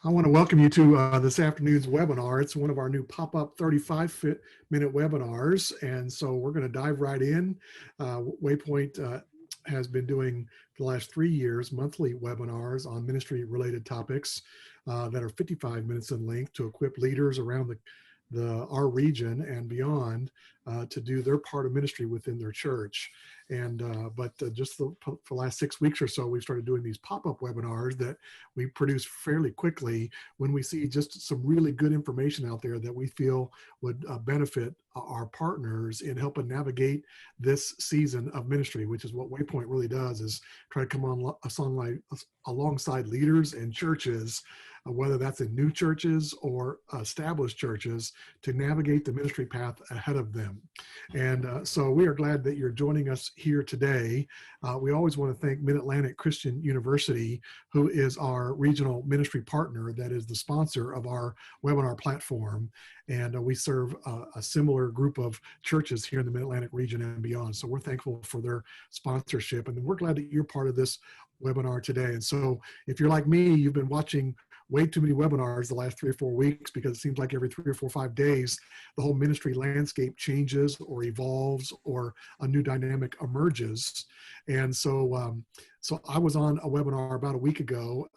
I want to welcome you to this afternoon's webinar. It's one of our new pop-up 35-minute webinars. And so we're going to dive right in. Waypoint has been doing for the last 3 years monthly webinars on ministry-related topics that are 55 minutes in length to equip leaders around our region and beyond to do their part of ministry within their church. And but just for the last 6 weeks or so, we've started doing these pop-up webinars that we produce fairly quickly when we see just some really good information out there that we feel would benefit our partners in helping navigate this season of ministry, which is what Waypoint really does, is try to come on alongside leaders and churches, whether that's in new churches or established churches, to navigate the ministry path ahead of them. And so we are glad that you're joining us here today. We always want to thank Mid-Atlantic Christian University, who is our regional ministry partner that is the sponsor of our webinar platform. And we serve a similar group of churches here in the Mid-Atlantic region and beyond. So we're thankful for their sponsorship. And we're glad that you're part of this webinar today. And so if you're like me, you've been watching way too many webinars the last 3 or 4 weeks, because it seems like every 3 or 4 or 5 days, the whole ministry landscape changes or evolves or a new dynamic emerges. And so, so I was on a webinar about a week ago,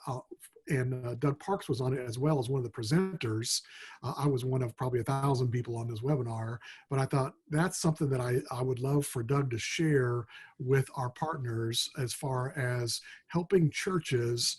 and Doug Parks was on it as well as one of the presenters. I was one of probably 1,000 people on this webinar, but I thought that's something that I would love for Doug to share with our partners as far as helping churches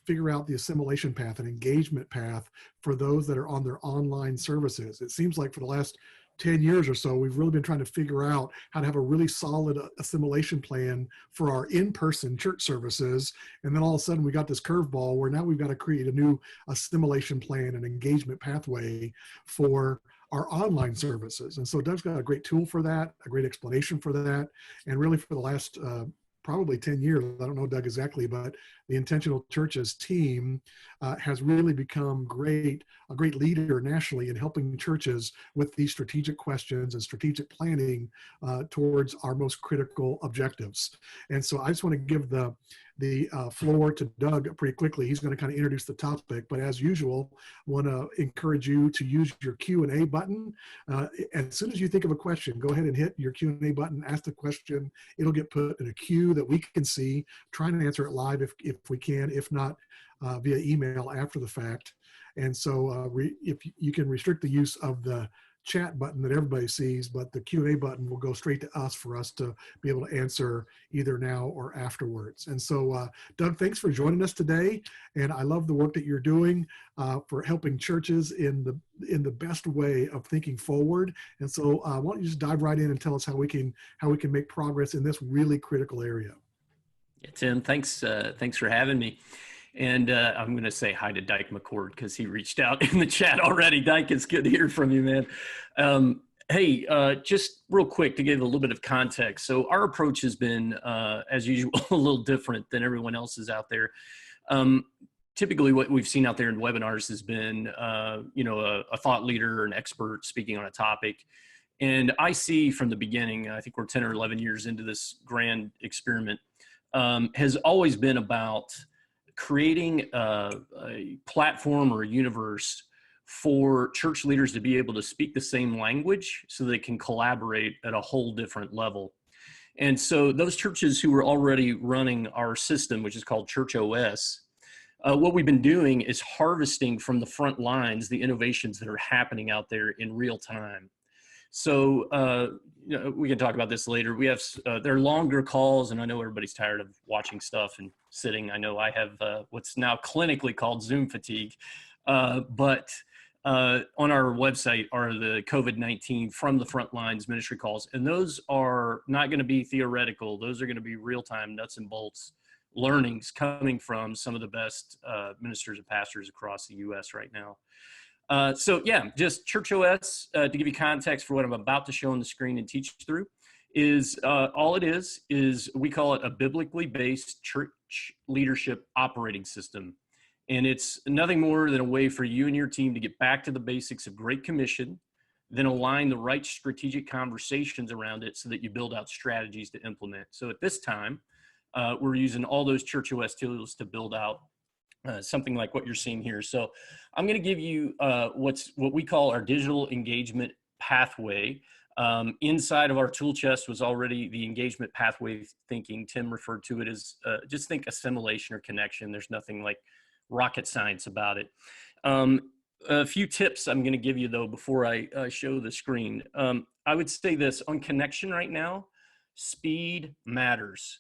figure out the assimilation path and engagement path for those that are on their online services. It seems like for the last 10 years or so, we've really been trying to figure out how to have a really solid assimilation plan for our in-person church services. And then all of a sudden we got this curveball where now we've got to create a new assimilation plan and engagement pathway for our online services. And so Doug's got a great tool for that, a great explanation for that. And really for the last probably 10 years, I don't know Doug exactly, but the Intentional Churches team has really become a great leader nationally in helping churches with these strategic questions and strategic planning towards our most critical objectives. And so I just want to give the floor to Doug pretty quickly. He's going to kind of introduce the topic, but as usual, I want to encourage you to use your Q&A button. As soon as you think of a question, go ahead and hit your Q&A button, ask the question. It'll get put in a queue that we can see, try and answer it live if we can, if not via email after the fact. And so if you can restrict the use of the chat button that everybody sees, but the Q&A button will go straight to us for us to be able to answer either now or afterwards. And so Doug, thanks for joining us today. And I love the work that you're doing for helping churches in the best way of thinking forward. And so why don't you just dive right in and tell us how we can make progress in this really critical area. Yeah, Tim, thanks for having me. And I'm going to say hi to Dyke McCord because he reached out in the chat already. Dyke, it's good to hear from you, man. Hey, just real quick to give a little bit of context. So our approach has been, as usual, a little different than everyone else's out there. Typically what we've seen out there in webinars has been, a thought leader or an expert speaking on a topic. And I see from the beginning, I think we're 10 or 11 years into this grand experiment, has always been about creating a platform or a universe for church leaders to be able to speak the same language so they can collaborate at a whole different level. And so those churches who were already running our system, which is called ChurchOS, what we've been doing is harvesting from the front lines the innovations that are happening out there in real time. So we can talk about this later. We have they're longer calls, and I know everybody's tired of watching stuff and sitting. I know I have what's now clinically called Zoom fatigue, but on our website are the COVID-19 from the front lines ministry calls, and those are not going to be theoretical. Those are going to be real-time nuts and bolts learnings coming from some of the best ministers and pastors across the U.S. right now. So yeah, just ChurchOS, to give you context for what I'm about to show on the screen and teach through, is all it is we call it a biblically based church leadership operating system. And it's nothing more than a way for you and your team to get back to the basics of Great Commission, then align the right strategic conversations around it so that you build out strategies to implement. So at this time, we're using all those ChurchOS tools to build out something like what you're seeing here. So I'm going to give you what we call our digital engagement pathway. Inside of our tool chest was already the engagement pathway thinking. Tim referred to it as just think assimilation or connection. There's nothing like rocket science about it. A few tips I'm going to give you though before I show the screen. I would say this on connection right now, speed matters.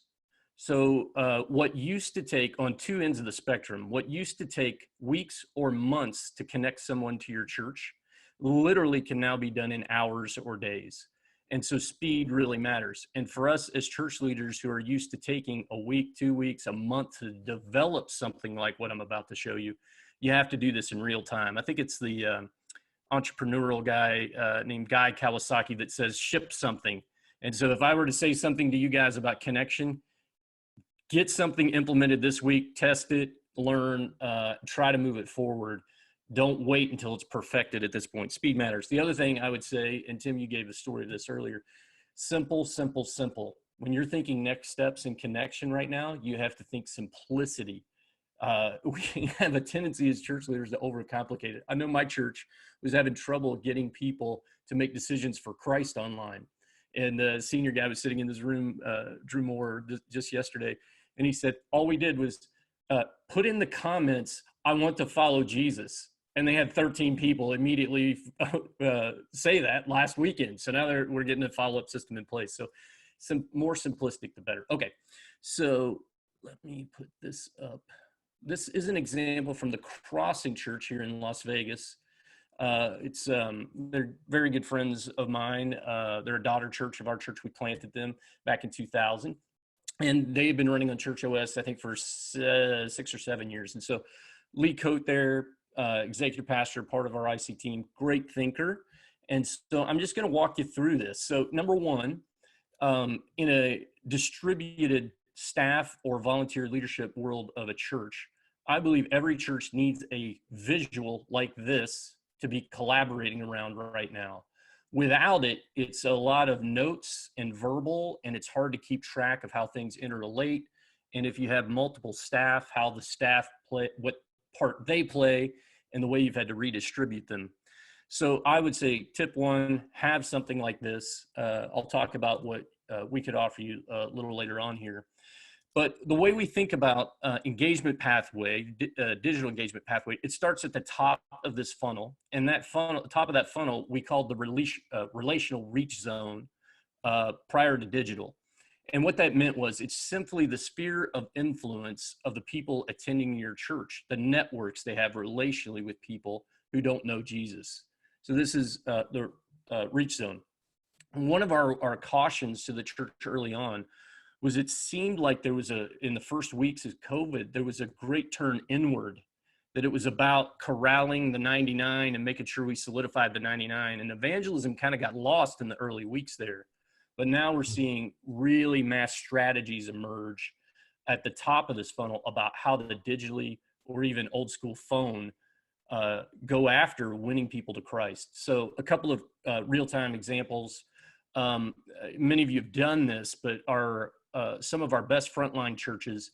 So what used to take on two ends of the spectrum, what used to take weeks or months to connect someone to your church literally can now be done in hours or days. And so speed really matters. And for us as church leaders who are used to taking a week, 2 weeks, a month to develop something like what I'm about to show you, you have to do this in real time. I think it's the entrepreneurial guy named Guy Kawasaki that says ship something. And so if I were to say something to you guys about connection, get something implemented this week, test it, learn, try to move it forward. Don't wait until it's perfected at this point. Speed matters. The other thing I would say, and Tim, you gave the story of this earlier, simple, simple, simple. When you're thinking next steps in connection right now, you have to think simplicity. We have a tendency as church leaders to overcomplicate it. I know my church was having trouble getting people to make decisions for Christ online. And the senior guy was sitting in this room, Drew Moore, just yesterday, and he said, all we did was put in the comments, I want to follow Jesus. And they had 13 people immediately say that last weekend. So now we're getting a follow-up system in place. So some more simplistic, the better. Okay, so let me put this up. This is an example from the Crossing Church here in Las Vegas. They're very good friends of mine. They're a daughter church of our church. We planted them back in 2000. And they've been running on Church OS, I think, for 6 or 7 years. And so Lee Coate there, executive pastor, part of our IC team, great thinker. And so I'm just going to walk you through this. So number one, in a distributed staff or volunteer leadership world of a church, I believe every church needs a visual like this to be collaborating around right now. Without it, it's a lot of notes and verbal, and it's hard to keep track of how things interrelate. And if you have multiple staff, how the staff play, what part they play, and the way you've had to redistribute them. So I would say tip one, have something like this. I'll talk about what we could offer you a little later on here. But the way we think about engagement pathway, digital engagement pathway, it starts at the top of this funnel. And that funnel, top of that funnel, we called the relational reach zone prior to digital. And what that meant was it's simply the sphere of influence of the people attending your church, the networks they have relationally with people who don't know Jesus. So this is the reach zone. And one of our cautions to the church early on was it seemed like there was in the first weeks of COVID, there was a great turn inward, that it was about corralling the 99 and making sure we solidified the 99. And evangelism kind of got lost in the early weeks there. But now we're seeing really mass strategies emerge at the top of this funnel about how to digitally or even old school phone go after winning people to Christ. So a couple of real-time examples. Many of you have done this, but some of our best frontline churches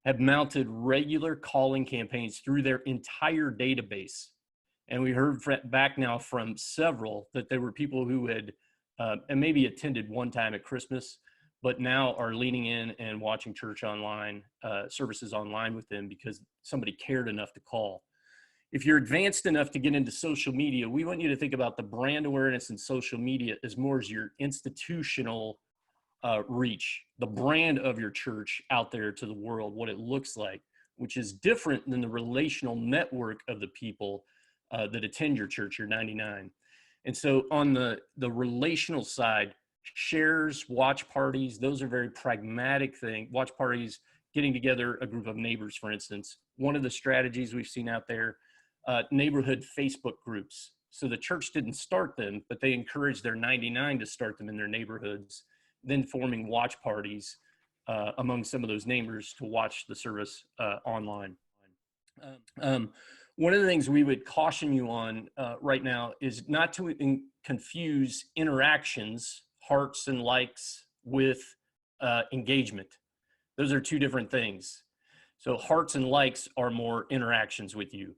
have mounted regular calling campaigns through their entire database. And we heard back now from several that there were people who had and maybe attended one time at Christmas, but now are leaning in and watching church online, services online with them because somebody cared enough to call. If you're advanced enough to get into social media, we want you to think about the brand awareness in social media as more as your institutional reach, the brand of your church out there to the world, what it looks like, which is different than the relational network of the people that attend your church, your 99. And so on the relational side, shares, watch parties, those are very pragmatic things. Watch parties, getting together a group of neighbors, for instance. One of the strategies we've seen out there, neighborhood Facebook groups. So the church didn't start them, but they encouraged their 99 to start them in their neighborhoods, then forming watch parties among some of those neighbors to watch the service online. One of the things we would caution you on right now is not to confuse interactions, hearts and likes, with engagement. Those are two different things. So hearts and likes are more interactions with you.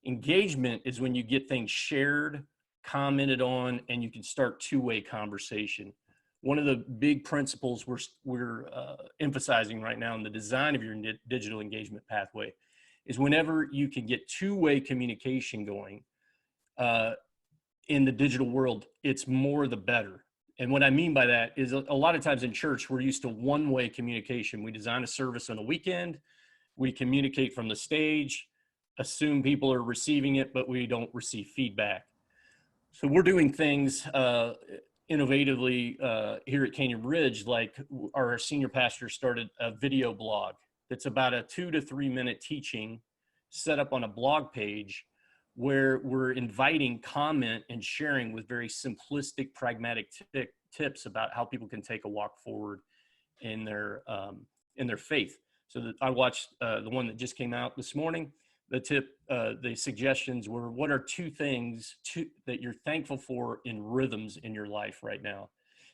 Engagement is when you get things shared, commented on, and you can start two-way conversation. One of the big principles we're emphasizing right now in the design of your digital engagement pathway is whenever you can get two-way communication going in the digital world, it's more the better. And what I mean by that is a lot of times in church, we're used to one-way communication. We design a service on a weekend, we communicate from the stage, assume people are receiving it, but we don't receive feedback. So we're doing things innovatively here at Canyon Ridge, like our senior pastor started a video blog that's about a 2 to 3 minute teaching set up on a blog page where we're inviting comment and sharing with very simplistic, pragmatic tips about how people can take a walk forward in their faith. So I watched the one that just came out this morning. The suggestions were, what are 2 things that you're thankful for in rhythms in your life right now?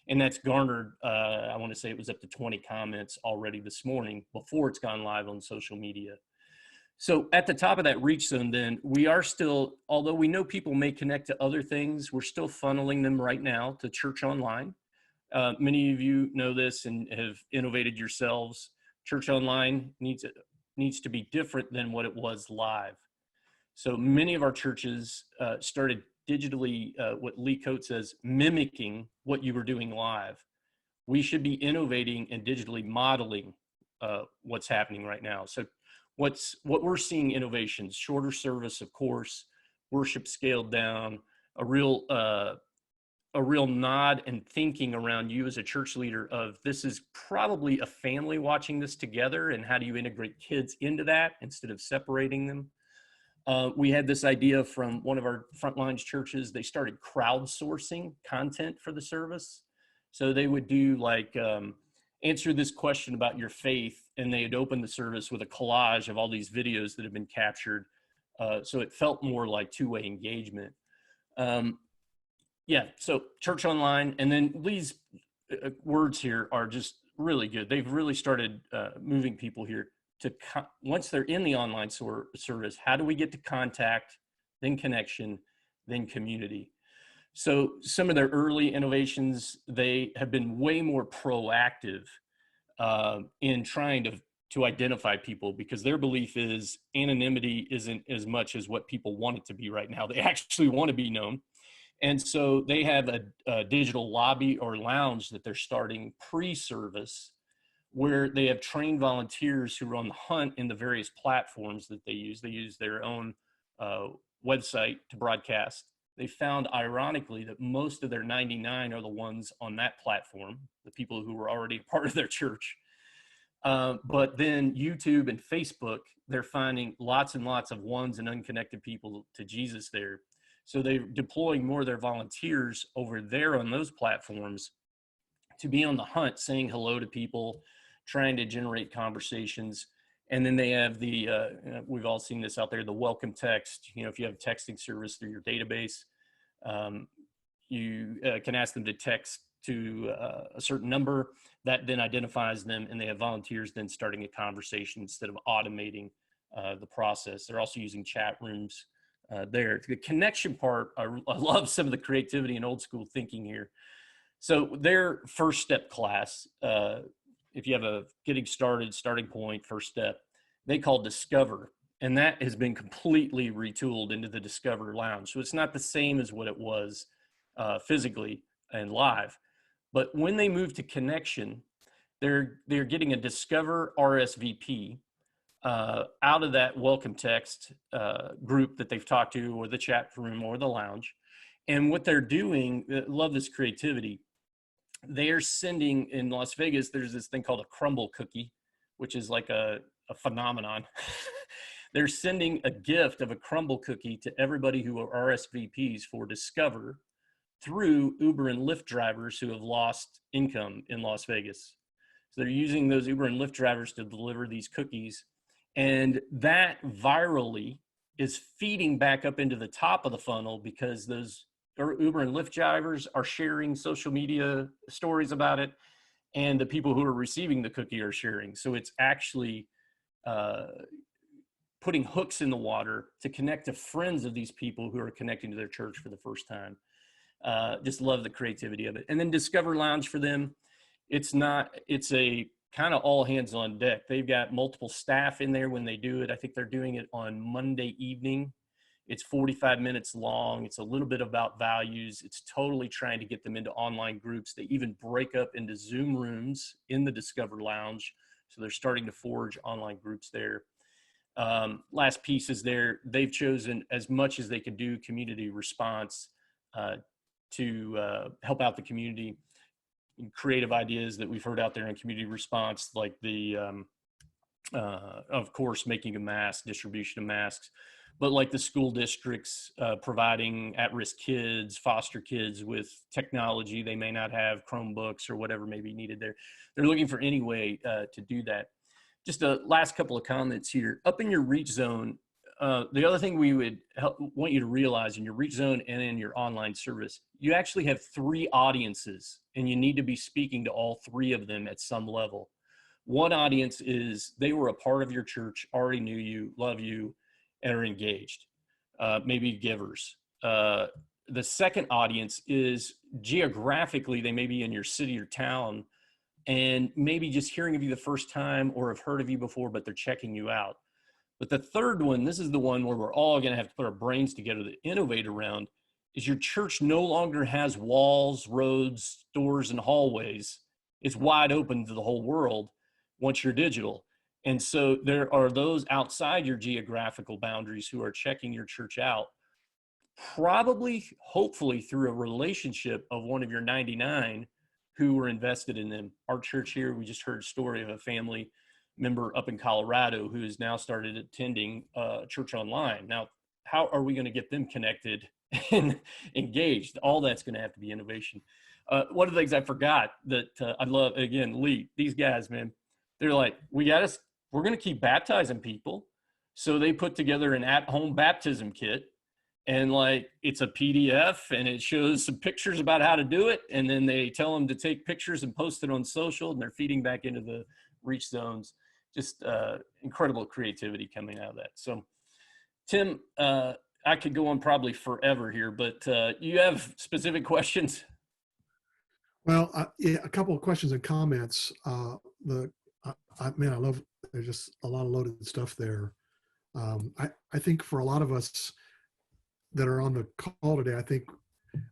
And that's garnered, I want to say it was up to 20 comments already this morning before it's gone live on social media. So at the top of that reach zone, then we are still, although we know people may connect to other things, we're still funneling them right now to Church Online. Many of you know this and have innovated yourselves. Church Online needs to be different than what it was live. So many of our churches started digitally, what Lee Coates says, mimicking what you were doing live. We should be innovating and digitally modeling what's happening right now. So what we're seeing innovations, shorter service, of course, worship scaled down, a real nod and thinking around you as a church leader of this is probably a family watching this together, and how do you integrate kids into that instead of separating them? We had this idea from one of our Frontlines churches. They started crowdsourcing content for the service. So they would do like, answer this question about your faith, and they'd open the service with a collage of all these videos that have been captured. So it felt more like two-way engagement. Yeah, so Church Online, and then Lee's words here are just really good. They've really started moving people here to, once they're in the online service, how do we get to contact, then connection, then community? So some of their early innovations, they have been way more proactive in trying to identify people, because their belief is anonymity isn't as much as what people want it to be right now. They actually want to be known. And so they have a digital lobby or lounge that they're starting pre-service, where they have trained volunteers who are on the hunt in the various platforms that they use. They use their own website to broadcast. They found, ironically, that most of their 99 are the ones on that platform, the people who were already part of their church. But then YouTube and Facebook, they're finding lots and lots of ones and unconnected people to Jesus there. So they're deploying more of their volunteers over there on those platforms to be on the hunt, saying hello to people, trying to generate conversations. And then they have the, we've all seen this out there, the welcome text. You know, if you have a texting service through your database, you can ask them to text to a certain number that then identifies them, and they have volunteers then starting a conversation instead of automating the process. They're also using chat rooms there. The connection part, I love some of the creativity and old school thinking here. So their first step class, if you have a getting started, starting point, first step, they call Discover. And that has been completely retooled into the Discover Lounge. So it's not the same as what it was physically and live. But when they move to Connection, they're getting a Discover RSVP out of that welcome text group that they've talked to, or the chat room, or the lounge. And what they're doing, love this creativity, they're sending, in Las Vegas, there's this thing called a crumble cookie, which is like a phenomenon. They're sending a gift of a crumble cookie to everybody who are RSVPs for Discover through Uber and Lyft drivers who have lost income in Las Vegas. So they're using those Uber and Lyft drivers to deliver these cookies. And that virally is feeding back up into the top of the funnel, because those Uber and Lyft drivers are sharing social media stories about it, and the people who are receiving the cookie are sharing. So it's actually putting hooks in the water to connect to friends of these people who are connecting to their church for the first time. Just love the creativity of it. And then Discover Lounge for them, it's a kind of all hands on deck. They've got multiple staff in there when they do it. I think they're doing it on Monday evening. It's 45 minutes long. It's a little bit about values. It's totally trying to get them into online groups. They even break up into Zoom rooms in the Discover Lounge. So they're starting to forge online groups there. Last piece is they've chosen, as much as they could do, community response to help out the community. Creative ideas that we've heard out there in community response, like of course, making a mask, distribution of masks, but like the school districts providing at-risk kids, foster kids with technology they may not have, Chromebooks or whatever may be needed there. They're looking for any way to do that. Just a last couple of comments here. Up in your reach zone, the other thing we would want you to realize in your reach zone and in your online service, you actually have 3 audiences, and you need to be speaking to all 3 of them at some level. One audience is they were a part of your church, already knew you, love you, and are engaged, maybe givers. The second audience is geographically, they may be in your city or town, and maybe just hearing of you the first time or have heard of you before, but they're checking you out. But the third one, this is the one where we're all going to have to put our brains together to innovate around, is your church no longer has walls, roads, doors, and hallways. It's wide open to the whole world once you're digital. And so there are those outside your geographical boundaries who are checking your church out, probably, hopefully, through a relationship of one of your 99 who were invested in them. Our church here, we just heard a story of a family member up in Colorado who has now started attending church online. Now, how are we going to get them connected and engaged? All that's going to have to be innovation. One of the things I forgot that I love, again, Lee, these guys, man, they're like, we're going to keep baptizing people. So they put together an at-home baptism kit, and like, it's a PDF and it shows some pictures about how to do it. And then they tell them to take pictures and post it on social, and they're feeding back into the reach zones. Just incredible creativity coming out of that. So Tim, I could go on probably forever here, but you have specific questions? Well, yeah, a couple of questions and comments. Man, I love, there's just a lot of loaded stuff there. I think for a lot of us that are on the call today, I think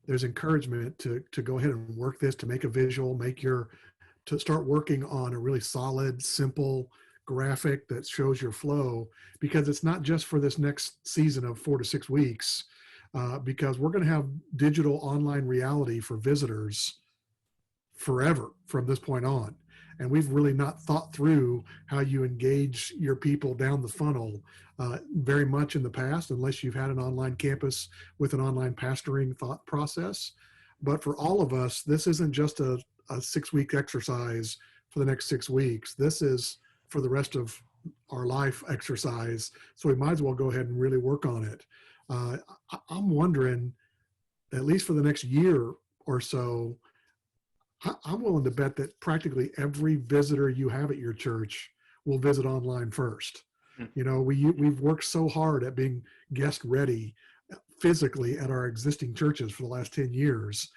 there's encouragement to go ahead and work this, to make a visual, to start working on a really solid, simple graphic that shows your flow, because it's not just for this next season of 4 to 6 weeks, because we're going to have digital online reality for visitors forever from this point on. And we've really not thought through how you engage your people down the funnel very much in the past, unless you've had an online campus with an online pastoring thought process. But for all of us, this isn't just a 6-week exercise for the next 6 weeks. This is for the rest of our life exercise. So we might as well go ahead and really work on it. I'm wondering, at least for the next year or so, I'm willing to bet that practically every visitor you have at your church will visit online first. You know, we've worked so hard at being guest ready physically at our existing churches for the last 10 years,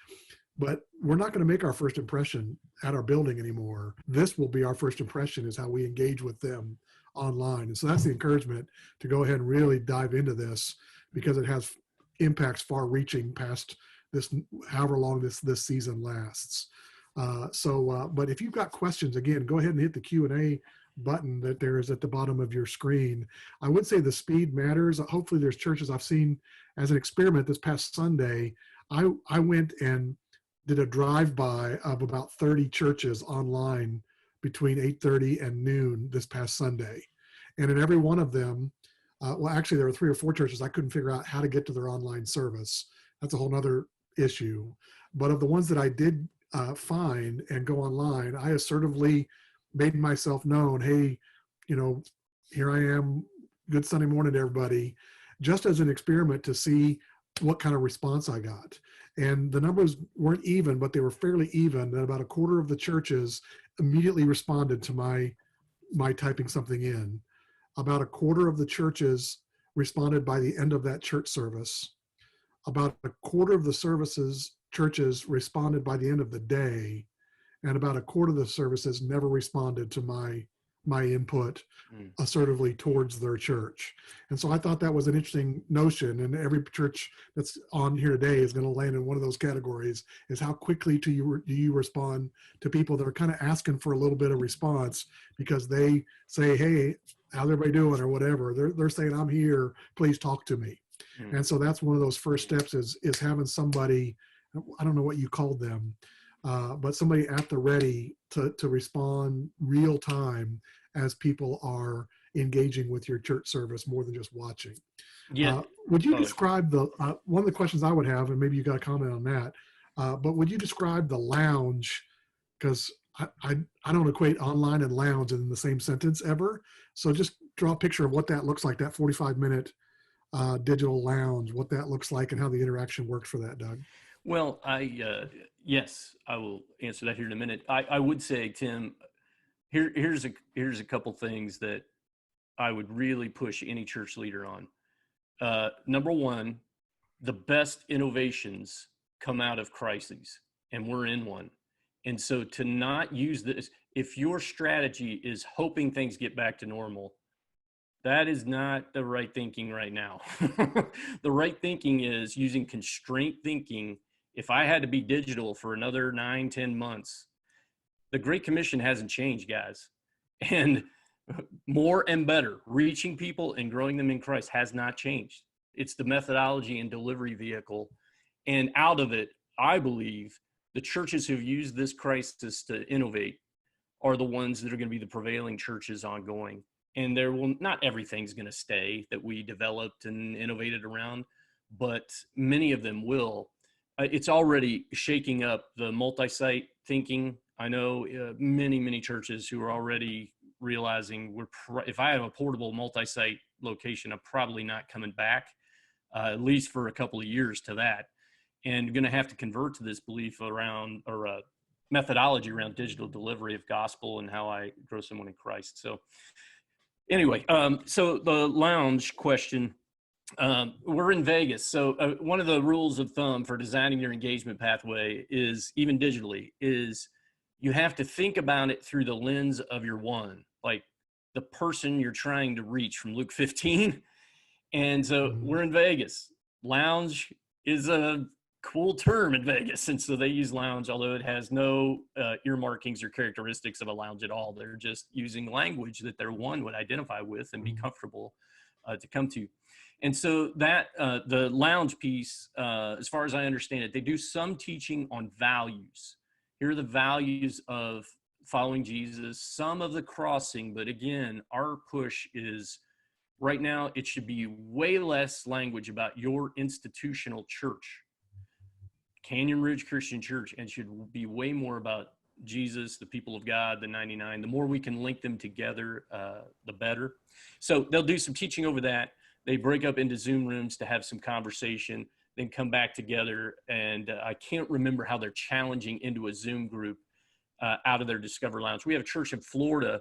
but we're not going to make our first impression at our building anymore. This will be our first impression, is how we engage with them online. And so that's the encouragement to go ahead and really dive into this, because it has impacts far reaching past this, however long this season lasts. But if you've got questions, again, go ahead and hit the Q&A button that there is at the bottom of your screen. I would say the speed matters. Hopefully there's churches I've seen as an experiment this past Sunday. I went and did a drive-by of about 30 churches online between 8:30 and noon this past Sunday. And in every one of them, well, actually there were 3 or 4 churches I couldn't figure out how to get to their online service. That's a whole nother issue. But of the ones that I did find and go online, I assertively made myself known. Hey, you know, here I am. Good Sunday morning, everybody. Just as an experiment to see what kind of response I got. And the numbers weren't even, but they were fairly even. And about a quarter of the churches immediately responded to my typing something in. about a quarter of the churches responded by the end of that church service. About a quarter of the churches responded by the end of the day, and about a quarter of the services never responded to my input assertively towards their church. And so I thought that was an interesting notion, and every church that's on here today is going to land in one of those categories, is how quickly do you respond to people that are kind of asking for a little bit of response because they say, hey, how's everybody doing, or whatever. They're saying, I'm here, please talk to me. And so that's one of those first steps is having somebody, I don't know what you called them, but somebody at the ready to respond real time as people are engaging with your church service more than just watching. Yeah. Would you describe one of the questions I would have, and maybe you got a comment on that, but would you describe the lounge? Because I don't equate online and lounge in the same sentence ever. So just draw a picture of what that looks like, that 45-minute digital lounge, what that looks like and how the interaction worked for that, Doug. Well, yes, I will answer that here in a minute. I would say, Tim, here's a couple things that I would really push any church leader on. Number one, the best innovations come out of crises, and we're in one. And so to not use this, if your strategy is hoping things get back to normal, that is not the right thinking right now. The right thinking is using constraint thinking. If I had to be digital for another 9-10 months, the Great Commission hasn't changed, guys. And more and better, reaching people and growing them in Christ has not changed. It's the methodology and delivery vehicle. And out of it, I believe the churches who've used this crisis to innovate are the ones that are going to be the prevailing churches ongoing. And not everything's going to stay that we developed and innovated around, but many of them will. It's already shaking up the multi-site thinking. I know many churches who are already realizing if I have a portable multi-site location, I'm probably not coming back, at least for a couple of years to that. And going to have to convert to this belief around, or methodology around digital delivery of gospel and how I grow someone in Christ. So anyway, so the lounge question, we're in Vegas. So one of the rules of thumb for designing your engagement pathway is, even digitally, is you have to think about it through the lens of your one, like the person you're trying to reach from Luke 15. And so we're in Vegas. Lounge is a cool term in Vegas. And so they use lounge, although it has no earmarkings or characteristics of a lounge at all. They're just using language that their one would identify with and be comfortable to come to. And so that the lounge piece, as far as I understand it, they do some teaching on values. Here are the values of following Jesus, some of the crossing. But again, our push is right now, it should be way less language about your institutional church, Canyon Ridge Christian Church, and should be way more about Jesus, the people of God, the 99. The more we can link them together, the better. So they'll do some teaching over that. They break up into Zoom rooms to have some conversation, then come back together. And I can't remember how they're challenging into a Zoom group out of their Discover Lounge. We have a church in Florida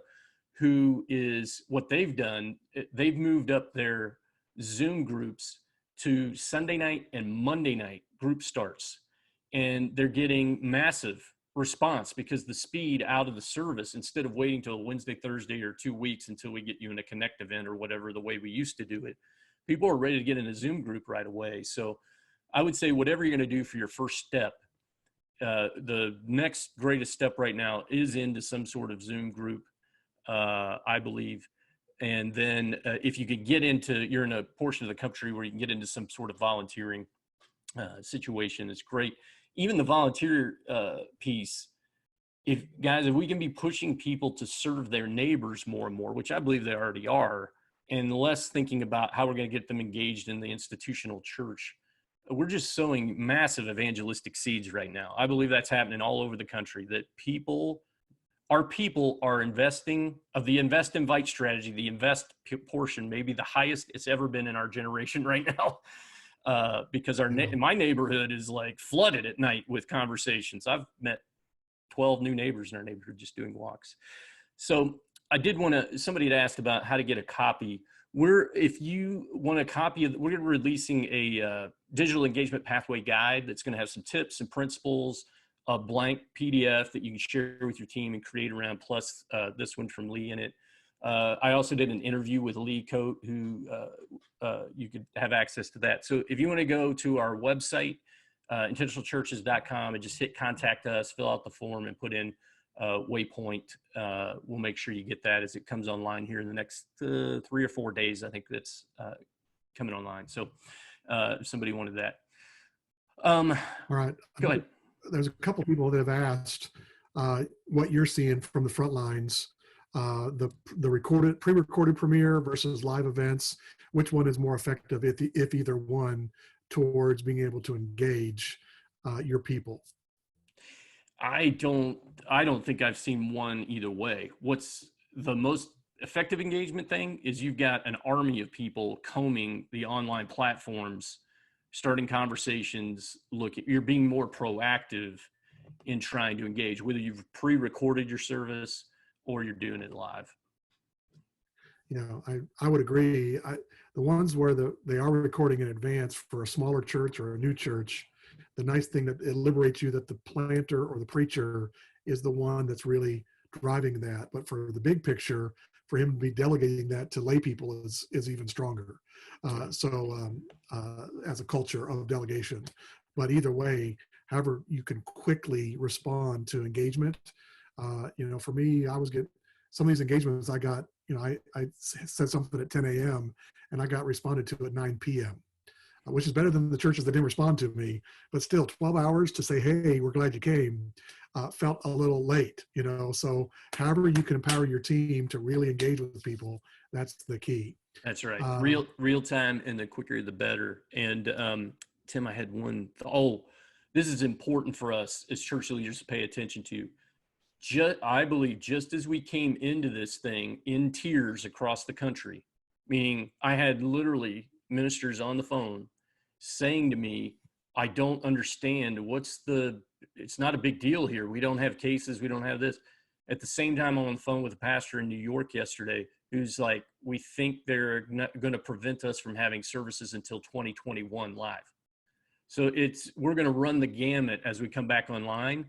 who is, what they've done, they've moved up their Zoom groups to Sunday night and Monday night group starts. And they're getting massive response because the speed out of the service, instead of waiting till Wednesday, Thursday, or 2 weeks until we get you in a Connect event or whatever, the way we used to do it, people are ready to get in a Zoom group right away. So I would say whatever you're going to do for your first step, the next greatest step right now is into some sort of Zoom group, I believe. And then if you could get into, you're in a portion of the country where you can get into some sort of volunteering situation, it's great. Even the volunteer piece, if we can be pushing people to serve their neighbors more and more, which I believe they already are, and less thinking about how we're going to get them engaged in the institutional church, we're just sowing massive evangelistic seeds right now. I believe that's happening all over the country, that our people are investing of the invest invite strategy, the invest portion, maybe the highest it's ever been in our generation right now. Because my neighborhood is like flooded at night with conversations. I've met 12 new neighbors in our neighborhood just doing walks. So I did want to, somebody had asked about how to get a copy. If you want a copy of, we're releasing a digital engagement pathway guide that's going to have some tips and principles, a blank PDF that you can share with your team and create around, plus this one from Lee in it. I also did an interview with Lee Coate, who you could have access to that. So if you want to go to our website, intentionalchurches.com, and just hit contact us, fill out the form, and put in Waypoint. We'll make sure you get that as it comes online here in the next 3 or 4 days. I think that's coming online. So if somebody wanted that. All right. Go ahead. There's a couple people that have asked what you're seeing from the front lines, the pre-recorded premiere versus live events. Which one is more effective, if either one, towards being able to engage your people? I don't think I've seen one either way. What's the most effective engagement thing is you've got an army of people combing the online platforms, starting conversations. You're being more proactive in trying to engage, whether you've pre-recorded your service or you're doing it live. I would agree. The ones where they are recording in advance for a smaller church or a new church, the nice thing that it liberates you that the planter or the preacher is the one that's really driving that. But for the big picture, for him to be delegating that to lay people is even stronger. As a culture of delegation. But either way, however you can quickly respond to engagement. For me, I was getting some of these engagements I got, I said something at 10 a.m. and I got responded to at 9 p.m. Which is better than the churches that didn't respond to me, but still 12 hours to say, hey, we're glad you came, felt a little late, so however you can empower your team to really engage with people, that's the key. That's right. Real time, and the quicker the better. And Tim, I had one, this is important for us as church leaders to pay attention to. I believe just as we came into this thing in tears across the country, meaning I had literally ministers on the phone saying to me, I don't understand it's not a big deal here. We don't have cases. We don't have this. At the same time, I'm on the phone with a pastor in New York yesterday who's like, we think they're not going to prevent us from having services until 2021 live. So we're going to run the gamut as we come back online.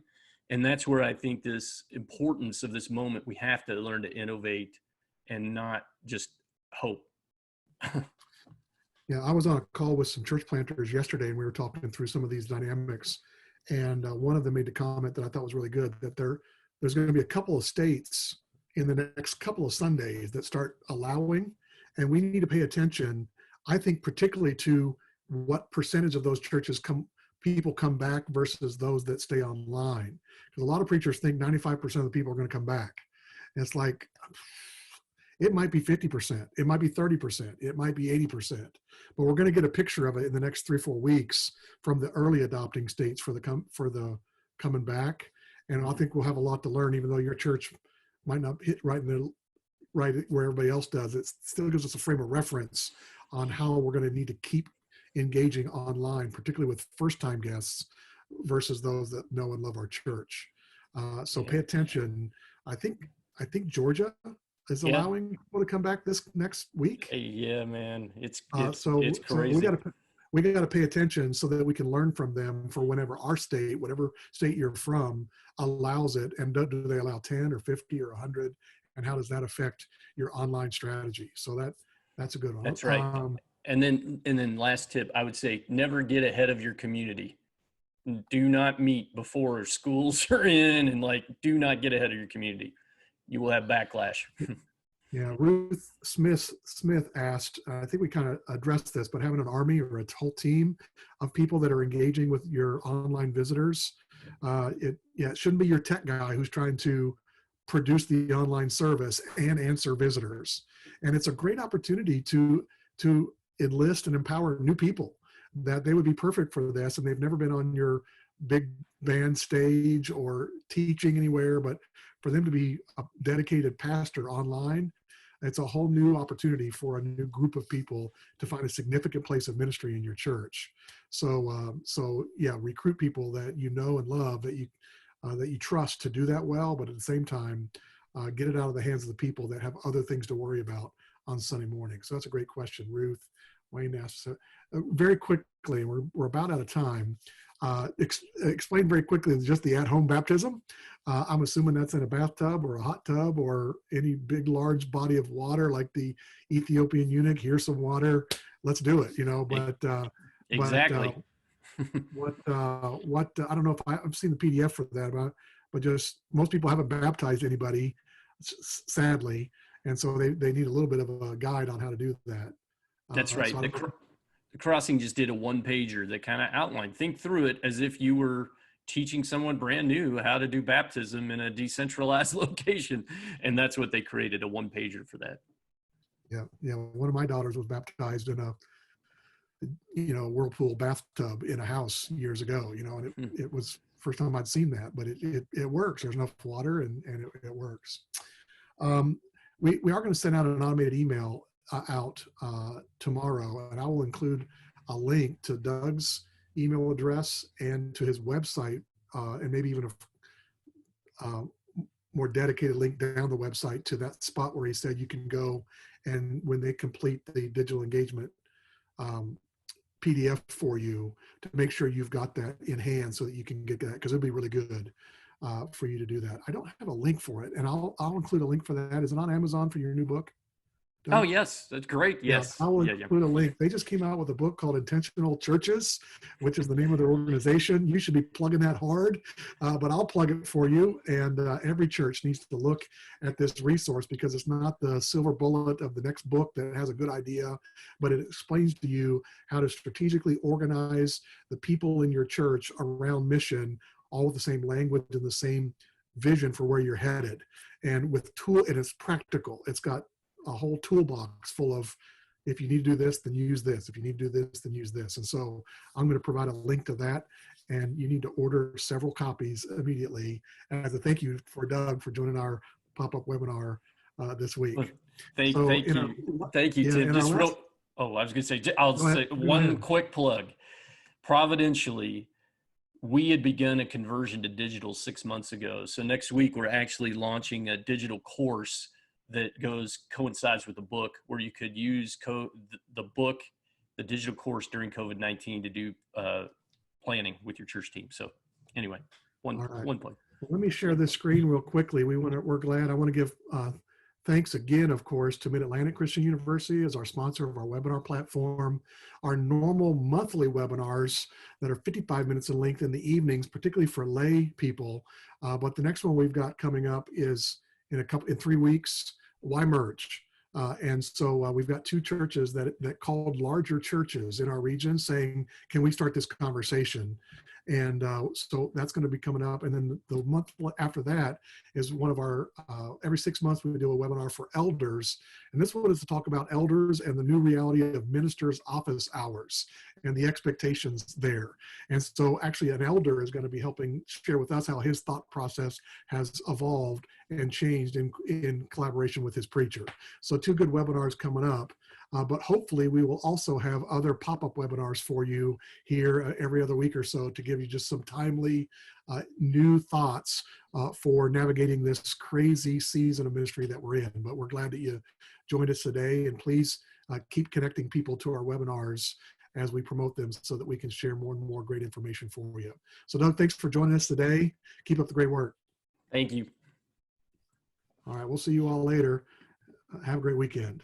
And that's where I think this importance of this moment, we have to learn to innovate and not just hope. Yeah, I was on a call with some church planters yesterday, and we were talking through some of these dynamics. And one of them made a comment that I thought was really good, that there's going to be a couple of states in the next couple of Sundays that start allowing, and we need to pay attention, I think, particularly to what percentage of those churches people come back versus those that stay online. Because a lot of preachers think 95% of the people are going to come back. And it's like, it might be 50%, it might be 30%, it might be 80%, but we're going to get a picture of it in the next 3-4 weeks from the early adopting states for the coming back. And I think we'll have a lot to learn, even though your church might not hit right where everybody else does. It still gives us a frame of reference on how we're going to need to keep engaging online, particularly with first-time guests versus those that know and love our church. Pay attention. I think Georgia is allowing people to come back this next week. Yeah, man, it's crazy. So we got to pay attention so that we can learn from them for whenever our state, whatever state you're from, allows it. And do they allow 10 or 50 or 100? And how does that affect your online strategy? So that's a good one. That's right. And then last tip, I would say, never get ahead of your community. Do not meet before schools are in, and do not get ahead of your community. You will have backlash. Yeah, Ruth Smith asked, I think we kind of addressed this, but having an army or a whole team of people that are engaging with your online visitors, it shouldn't be your tech guy who's trying to produce the online service and answer visitors. And it's a great opportunity to enlist and empower new people that they would be perfect for this, and they've never been on your big band stage or teaching anywhere, but for them to be a dedicated pastor online, it's a whole new opportunity for a new group of people to find a significant place of ministry in your church. So recruit people that you know and love, that you trust to do that well, but at the same time, get it out of the hands of the people that have other things to worry about on Sunday morning? So that's a great question. Ruth, Wayne asks very quickly, we're about out of time. Explain very quickly just the at-home baptism. I'm assuming that's in a bathtub or a hot tub or any big, large body of water like the Ethiopian eunuch. Here's some water. Let's do it, Exactly. I don't know if I've seen the PDF for that, but just most people haven't baptized anybody, sadly. And so they need a little bit of a guide on how to do that. That's right. So The Crossing just did a one-pager that kind of outlined, think through it as if you were teaching someone brand new how to do baptism in a decentralized location. And that's what they created, a one-pager for that. Yeah. One of my daughters was baptized in a whirlpool bathtub in a house years ago, and it was first time I'd seen that, but it works. There's enough water and it works. We are going to send out an automated email out tomorrow, and I will include a link to Doug's email address and to his website, and maybe even a more dedicated link down the website to that spot where he said you can go, and when they complete the digital engagement PDF for you, to make sure you've got that in hand so that you can get that, because it'll be really good for you to do that. I don't have a link for it, and I'll include a link for that. Is it on Amazon for your new book, Doug? Oh, yes. That's great. Yes. Yeah, I will include a link. They just came out with a book called Intentional Churches, which is the name of their organization. You should be plugging that hard, but I'll plug it for you. And every church needs to look at this resource, because it's not the silver bullet of the next book that has a good idea, but it explains to you how to strategically organize the people in your church around mission, all with the same language and the same vision for where you're headed. And and it's practical. It's got a whole toolbox full of, if you need to do this, then use this. If you need to do this, then use this. And so I'm going to provide a link to that, and you need to order several copies immediately as a thank you for Doug for joining our pop-up webinar this week. Well, thank you, Tim. I was going to say, I'll say one quick plug. Providentially, we had begun a conversion to digital 6 months ago. So next week, we're actually launching a digital course that coincides with the book, where you could use the book, the digital course during COVID-19 to do planning with your church team. So anyway, one plug. Well, let me share this screen real quickly. We're glad. I want to give thanks again, of course, to Mid-Atlantic Christian University as our sponsor of our webinar platform. Our normal monthly webinars that are 55 minutes in length in the evenings, particularly for lay people. But the next one we've got coming up is in 3 weeks. Why merge? And so we've got 2 churches that called larger churches in our region saying, can we start this conversation? And so that's going to be coming up. And then the month after that is one of our, every 6 months we do a webinar for elders. And this one is to talk about elders and the new reality of ministers' office hours and the expectations there. And so actually an elder is going to be helping share with us how his thought process has evolved and changed in collaboration with his preacher. So 2 good webinars coming up. But hopefully we will also have other pop-up webinars for you here every other week or so to give you just some timely new thoughts for navigating this crazy season of ministry that we're in. But we're glad that you joined us today, and please keep connecting people to our webinars as we promote them so that we can share more and more great information for you. So Doug, thanks for joining us today. Keep up the great work. Thank you. All right, we'll see you all later. Have a great weekend.